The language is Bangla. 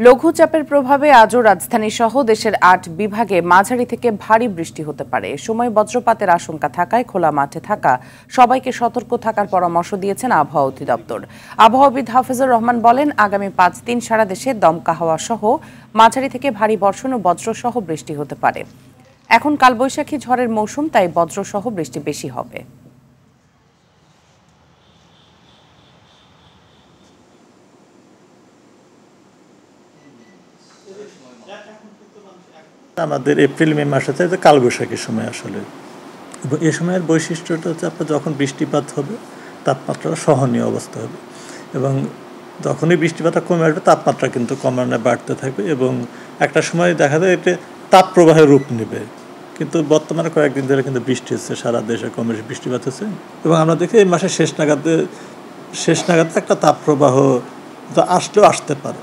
লঘুচাপের প্রভাবে আজও রাজধানী সহ দেশের ৮ বিভাগে মাঝারি থেকে ভারী বৃষ্টি হতে পারে। এ সময় বজ্রপাতের আশঙ্কা থাকায় খোলা মাঠে থাকা সবাইকে সতর্ক থাকার পরামর্শ দিয়েছেন আবহাওয়া অধিদপ্তর। আবহাওয়াবিদ হাফিজুর রহমান বলেন, আগামী ৫ দিন সারা দেশে দমকা হাওয়া সহ মাঝারি থেকে ভারী বর্ষণ ও বজ্রসহ বৃষ্টি হতে পারে। এখন কালবৈশাখী ঝড়ের মৌসুম, তাই বজ্রসহ বৃষ্টি বেশি হবে। আমাদের এপ্রিল মে মাসে চাইতে কালবৈশাখীর সময় আসলে, এবং এই সময়ের বৈশিষ্ট্যটা হচ্ছে আপনার যখন বৃষ্টিপাত হবে তাপমাত্রা সহনীয় অবস্থা হবে, এবং যখনই বৃষ্টিপাতটা কমে আসবে তাপমাত্রা কিন্তু ক্রমান্বয়ে বাড়তে থাকবে এবং একটা সময় দেখা যায় এটা তাপপ্রবাহের রূপ নেবে। কিন্তু বর্তমানে কয়েকদিন ধরে কিন্তু বৃষ্টি হচ্ছে, সারা দেশে কম বেশি বৃষ্টিপাত হচ্ছে, এবং আমরা দেখি এই মাসের শেষ নাগাদ একটা তাপপ্রবাহ আসলেও আসতে পারে।